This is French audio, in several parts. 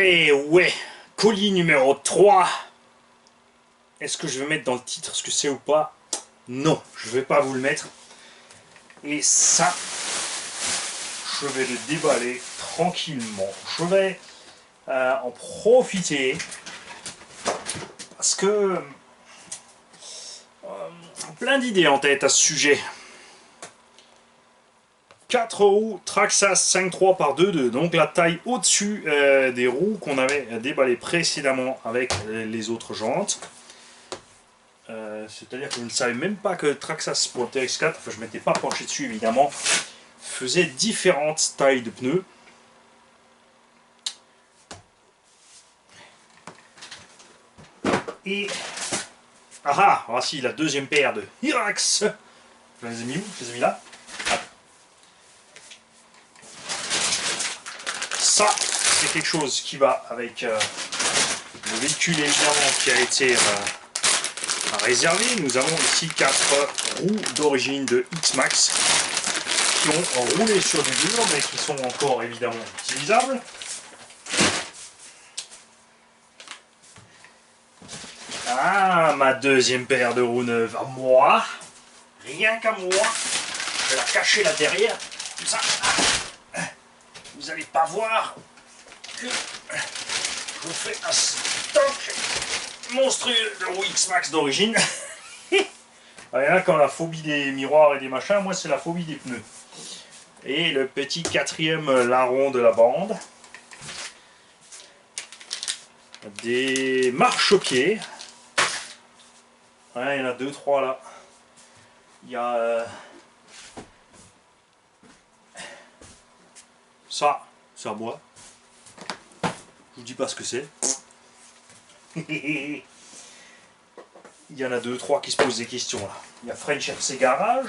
Et ouais, colis numéro 3. Est-ce que je vais mettre dans le titre ce que c'est ou pas? Non, je vais pas vous le mettre. Et ça, je vais le déballer tranquillement. Je vais en profiter parce que plein d'idées en tête à ce sujet. 4 roues Traxxas 5.3 par 2.2, donc la taille au-dessus des roues qu'on avait déballées précédemment avec les autres jantes. C'est-à-dire que je ne savais même pas que Traxxas pour le TX4, enfin je ne m'étais pas penché dessus évidemment, faisait différentes tailles de pneus. Et voici la deuxième paire de Hyrax. Je les ai mis où? Je les ai mis là. Ça, c'est quelque chose qui va avec le véhicule évidemment qui a été réservé. Nous avons ici 4 roues d'origine de X-Max qui ont roulé sur du dur mais qui sont encore évidemment utilisables. Ah, ma deuxième paire de roues neuves à moi, rien qu'à moi. Je vais la cacher là derrière, comme ça. Vous n'allez pas voir que je vous fais un stock monstrueux de roues X-Max d'origine. Il y en a qui ont la phobie des miroirs et des machins, moi c'est la phobie des pneus. Et le petit quatrième larron de la bande. Des marchepieds. Ouais, il y en a 2-3 là. Il y a ça, c'est à moi. Je vous dis pas ce que c'est. Il y en a 2-3 qui se posent des questions là. Il y a French RC Garage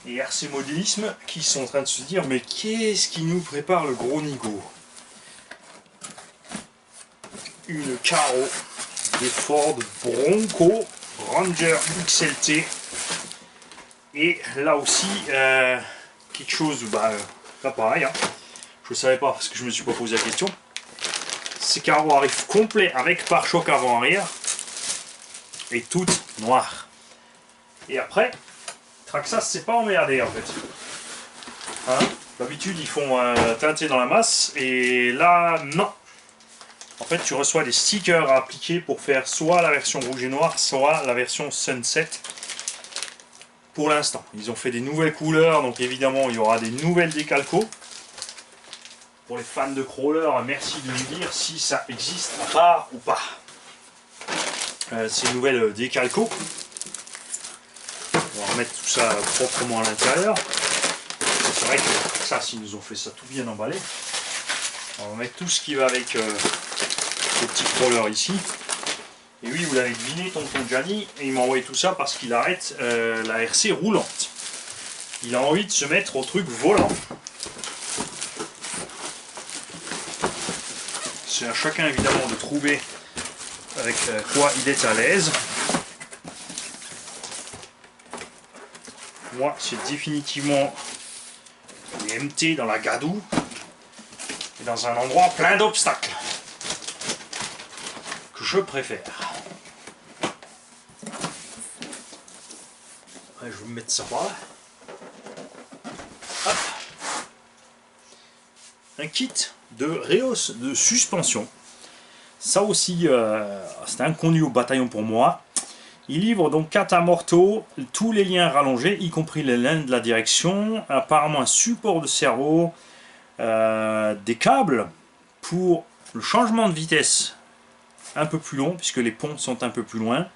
et RC Modélisme qui sont en train de se dire mais qu'est-ce qui nous prépare le gros nigo? Une carreau des Ford Bronco Ranger XLT. Et là aussi, quelque chose, là pareil, hein. Je ne savais pas parce que je ne me suis pas posé la question. Ces carreaux arrivent complets avec pare-choc avant-arrière et toutes noires. Et après, Traxxas c'est pas emmerdé en fait. Hein, d'habitude ils font teinter dans la masse et là non. En fait tu reçois des stickers à appliquer pour faire soit la version rouge et noir, soit la version Sunset. Pour l'instant, ils ont fait des nouvelles couleurs, donc évidemment il y aura des nouvelles décalcos. Pour les fans de crawler, merci de nous dire si ça existe à part ou pas. Ces nouvelles décalcos. On va remettre tout ça proprement à l'intérieur. C'est vrai que ça, s'ils nous ont fait ça tout bien emballé. On va mettre tout ce qui va avec le petit crawler ici. Et oui, vous l'avez deviné, tonton Gianni, et il m'a envoyé tout ça parce qu'il arrête la RC roulante. Il a envie de se mettre au truc volant. C'est à chacun évidemment de trouver avec quoi il est à l'aise. Moi, c'est définitivement les MT dans la gadoue et dans un endroit plein d'obstacles que je préfère. Ouais, je vais me mettre ça par là. Hop. Un kit de réhausse de suspension. Ça aussi, c'est inconnu au bataillon pour moi. Il livre donc 4 amortos, tous les liens rallongés, y compris les liens de la direction, apparemment un support de servo, des câbles pour le changement de vitesse un peu plus long, puisque les ponts sont un peu plus loin,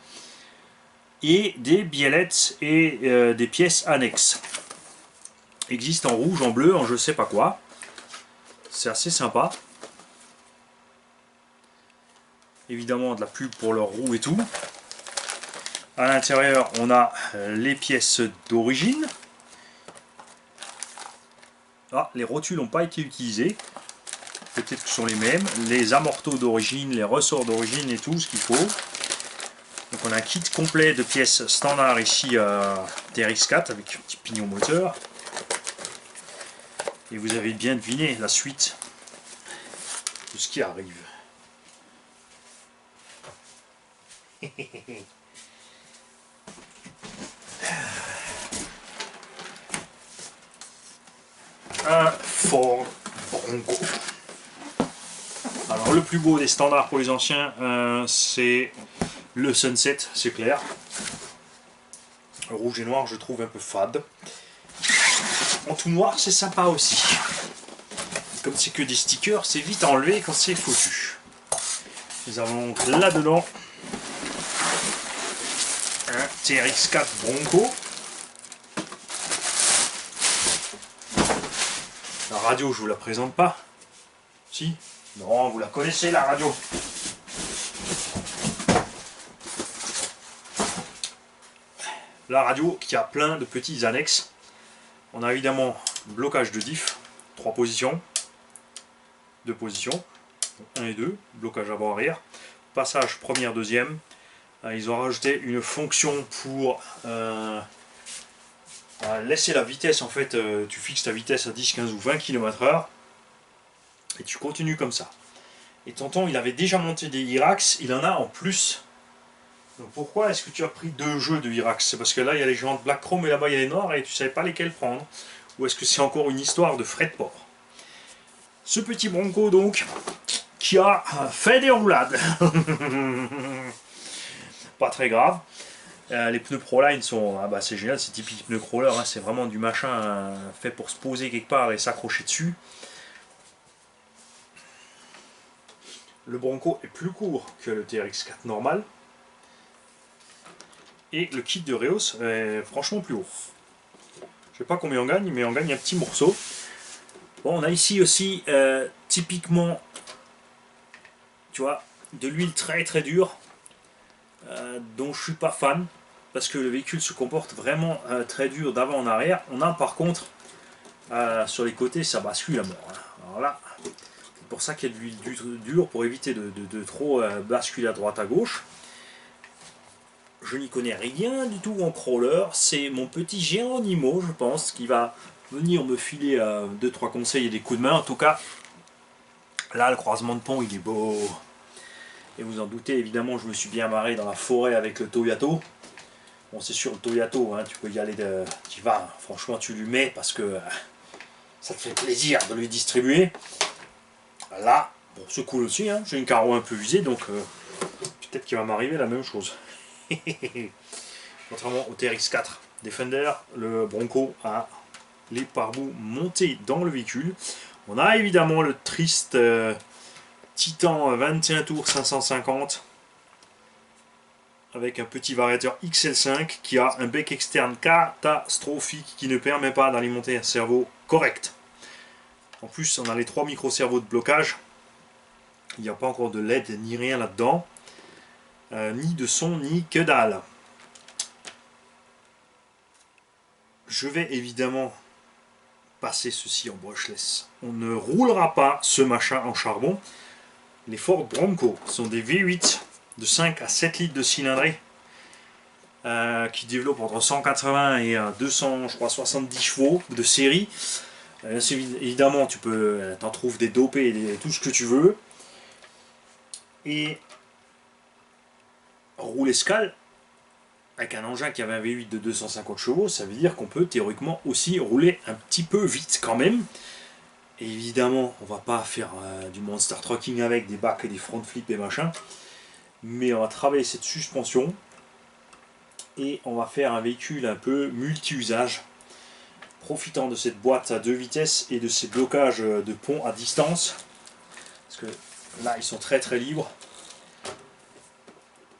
et des biellettes et des pièces annexes. Existe en rouge, en bleu, en je sais pas quoi. C'est assez sympa. Évidemment de la pub pour leurs roues et tout. À l'intérieur, on a les pièces d'origine. Ah, les rotules n'ont pas été utilisées. Peut-être que ce sont les mêmes. Les amortos d'origine, les ressorts d'origine et tout ce qu'il faut. Donc on a un kit complet de pièces standard ici TRX4 avec un petit pignon moteur. Et vous avez bien deviné la suite. de ce qui arrive. Un Ford Bronco. Alors le plus beau des standards pour les anciens, c'est le Sunset, c'est clair. Le rouge et noir, je trouve un peu fade. En tout noir, c'est sympa aussi. Comme c'est que des stickers, c'est vite enlevé quand c'est foutu. Nous avons là-dedans un TRX4 Bronco. La radio, je vous la présente pas. Si? Non, vous la connaissez la radio. La radio qui a plein de petits annexes. On a évidemment blocage de diff, 3 positions, 2 positions, 1 et 2, blocage avant-arrière, passage première, deuxième. Ils ont rajouté une fonction pour laisser la vitesse, en fait, tu fixes ta vitesse à 10, 15 ou 20 km/h et tu continues comme ça. Et tonton, il avait déjà monté des Irax, il en a en plus. Donc pourquoi est-ce que tu as pris 2 jeux de Irax? C'est parce que là, il y a les géants de Black Chrome et là-bas, il y a les noirs et tu ne savais pas lesquels prendre. Ou est-ce que c'est encore une histoire de frais de port? Ce petit Bronco, donc, qui a fait des roulades. Pas très grave. Les pneus Proline sont... Ah bah c'est génial, c'est typique pneu crawler, hein, c'est vraiment du machin fait pour se poser quelque part et s'accrocher dessus. Le Bronco est plus court que le TRX4 normal. Et le kit de Reos est franchement plus haut. Je sais pas combien on gagne, mais on gagne un petit morceau. Bon, on a ici aussi typiquement, tu vois, de l'huile très très dure, dont je suis pas fan, parce que le véhicule se comporte vraiment très dur d'avant en arrière. On a par contre, sur les côtés, ça bascule à mort. Hein. Alors là, c'est pour ça qu'il y a de l'huile dure, pour éviter de trop basculer à droite à gauche. Je n'y connais rien du tout en crawler, c'est mon petit Geronimo, je pense, qui va venir me filer 2-3 conseils et des coups de main. En tout cas, là, le croisement de pont, il est beau. Et vous en doutez, évidemment, je me suis bien marré dans la forêt avec le Toyato. Bon, c'est sûr, le Toyato, hein, tu peux y aller, tu vas, franchement, tu lui mets parce que ça te fait plaisir de lui distribuer. Là, bon, c'est cool aussi, hein, j'ai une carreau un peu usée, donc peut-être qu'il va m'arriver la même chose. Contrairement au TRX4 Defender, le Bronco a les pare-boues montés dans le véhicule. On a évidemment le triste Titan 21 tours 550 avec un petit variateur XL5 qui a un bec externe catastrophique qui ne permet pas d'alimenter un cerveau correct. En plus, on a les 3 micro-cerveaux de blocage. Il n'y a pas encore de LED ni rien là-dedans. Ni de son, ni que dalle. Je vais évidemment passer ceci en brushless. On ne roulera pas ce machin en charbon. Les Ford Bronco sont des V8 de 5 à 7 litres de cylindrée qui développent entre 180 et 200, je crois, 70 chevaux de série. Évidemment, tu peux, t'en trouves des dopés, tout ce que tu veux. Et roule escale avec un engin qui avait un V8 de 250 chevaux, ça veut dire qu'on peut théoriquement aussi rouler un petit peu vite quand même. Et évidemment, on va pas faire du monster trucking avec des bacs et des front flips et machin, mais on va travailler cette suspension et on va faire un véhicule un peu multi-usage, profitant de cette boîte à 2 vitesses et de ces blocages de pont à distance, parce que là ils sont très très libres.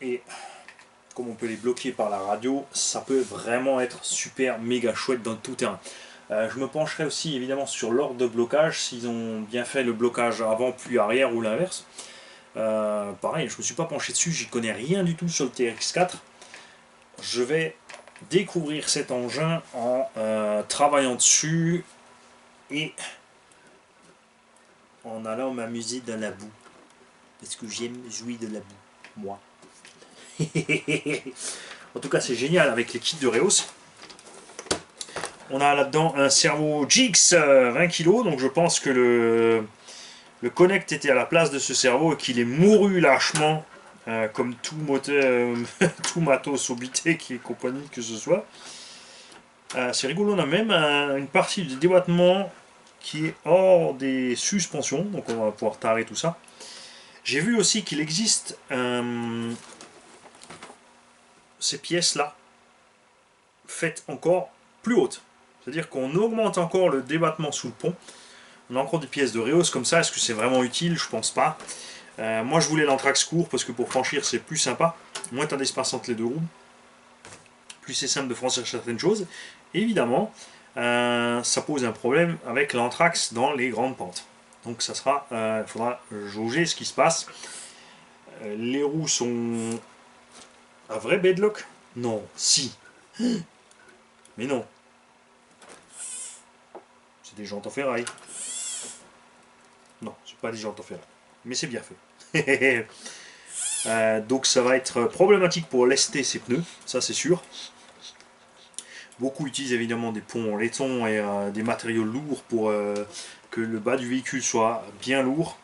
Et comme on peut les bloquer par la radio, ça peut vraiment être super méga chouette dans tout terrain. Je me pencherai aussi évidemment sur l'ordre de blocage, s'ils ont bien fait le blocage avant puis arrière ou l'inverse. Pareil, je ne me suis pas penché dessus, j'y connais rien du tout sur le TRX4. Je vais découvrir cet engin en travaillant dessus et en allant m'amuser dans la boue. Parce que j'aime jouer de la boue, moi. En tout cas, c'est génial avec les kits de Reos. On a là-dedans un cerveau GX 20 kg, donc je pense que le connect était à la place de ce cerveau et qu'il est mouru lâchement, comme tout moteur, tout matos Obitech et compagnie que ce soit. C'est rigolo, on a même une partie du déboîtement qui est hors des suspensions, donc on va pouvoir tarer tout ça. J'ai vu aussi qu'il existe ces pièces-là faites encore plus hautes. C'est-à-dire qu'on augmente encore le débattement sous le pont. On a encore des pièces de rehausse comme ça. Est-ce que c'est vraiment utile? Je pense pas. Moi je voulais l'anthrax court parce que pour franchir c'est plus sympa. Moins tu as d'espace entre les deux roues. Plus c'est simple de franchir certaines choses. Évidemment, ça pose un problème avec l'anthrax dans les grandes pentes. Donc ça sera, il faudra jauger ce qui se passe. Les roues sont un vrai bedlock? Non, si. Mais non. C'est des jantes en ferraille. Non, c'est pas des jantes en ferraille. Mais c'est bien fait. Donc ça va être problématique pour lester ces pneus, ça c'est sûr. Beaucoup utilisent évidemment des ponts en laiton et des matériaux lourds pour que le bas du véhicule soit bien lourd,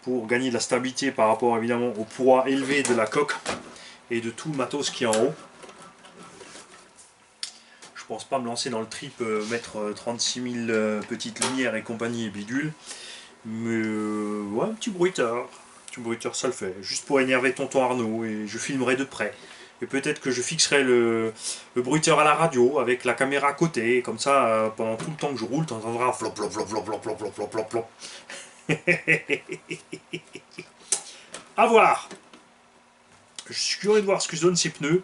pour gagner de la stabilité par rapport évidemment au poids élevé de la coque et de tout le matos qui est en haut. Je pense pas me lancer dans le trip, mettre 36 000 petites lumières et compagnie et bidule, mais ouais, un petit bruiteur ça le fait, juste pour énerver tonton Arnaud, et je filmerai de près. Et peut-être que je fixerai le bruiteur à la radio avec la caméra à côté, et comme ça, pendant tout le temps que je roule, tu entendras un flop, flop, flop, flop, flop, flop, flop, flop, flop, flop. À voir. Je suis curieux de voir ce que donnent ces pneus.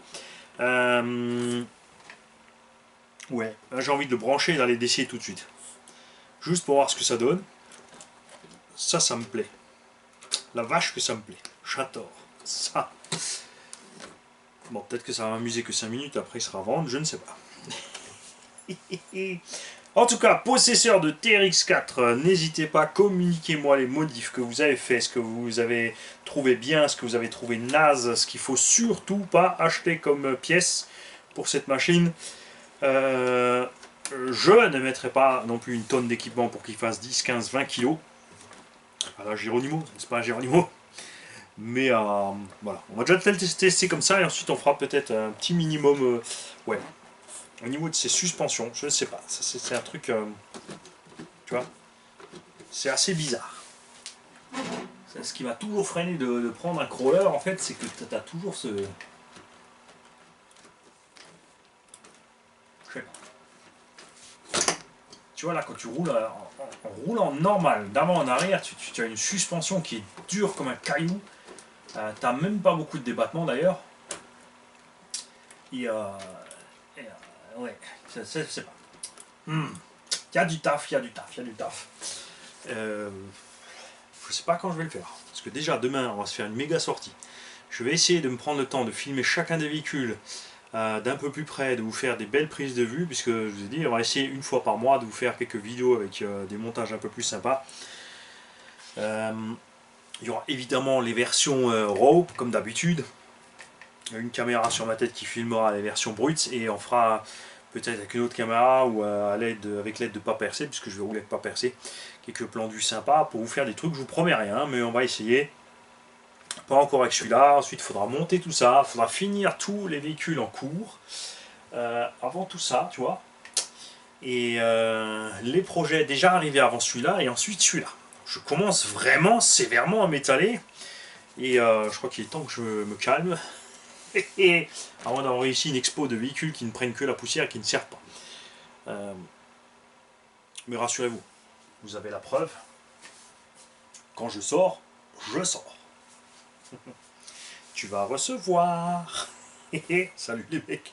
Ouais, j'ai envie de le brancher et d'aller d'essayer tout de suite. Juste pour voir ce que ça donne. Ça me plaît. La vache que ça me plaît. J'adore ça. Bon, peut-être que ça va m'amuser que 5 minutes, après il sera à vendre, je ne sais pas. En tout cas, possesseur de TRX4, n'hésitez pas, communiquez-moi les modifs que vous avez fait, ce que vous avez trouvé bien, ce que vous avez trouvé naze, ce qu'il faut surtout pas acheter comme pièce pour cette machine. Je ne mettrai pas non plus une tonne d'équipement pour qu'il fasse 10, 15, 20 kilos. À la Géronimo, c'est pas un Géronimo. Mais voilà, on va déjà le tester comme ça et ensuite on fera peut-être un petit minimum. Ouais, au niveau de ses suspensions, je ne sais pas. C'est un truc, tu vois, c'est assez bizarre. Ce qui m'a toujours freiné de prendre un crawler en fait, c'est que tu as toujours ce. Je sais pas. Tu vois là, quand tu roules en roulant normal, d'avant en arrière, tu as une suspension qui est dure comme un caillou. T'as même pas beaucoup de débattement d'ailleurs. Et ouais, c'est pas. Il y a du taf, il y a du taf. Je sais pas quand je vais le faire. Parce que déjà demain on va se faire une méga sortie. Je vais essayer de me prendre le temps de filmer chacun des véhicules d'un peu plus près, de vous faire des belles prises de vue, puisque je vous ai dit, on va essayer une fois par mois de vous faire quelques vidéos avec des montages un peu plus sympas. Il y aura évidemment les versions RAW, comme d'habitude. Une caméra sur ma tête qui filmera les versions brutes, et on fera peut-être avec une autre caméra ou avec l'aide de pas percé, puisque je vais rouler avec pas percé, quelques plans du sympa pour vous faire des trucs. Je vous promets rien, mais on va essayer. Pas encore avec celui-là. Ensuite, il faudra monter tout ça, il faudra finir tous les véhicules en cours. Avant tout ça, tu vois. Et les projets déjà arrivés avant celui-là, et ensuite celui-là. Je commence vraiment sévèrement à m'étaler. Et je crois qu'il est temps que je me calme. Et avant d'avoir réussi une expo de véhicules qui ne prennent que la poussière et qui ne servent pas. Mais rassurez-vous, vous avez la preuve. Quand je sors, je sors. Tu vas recevoir. Salut les mecs.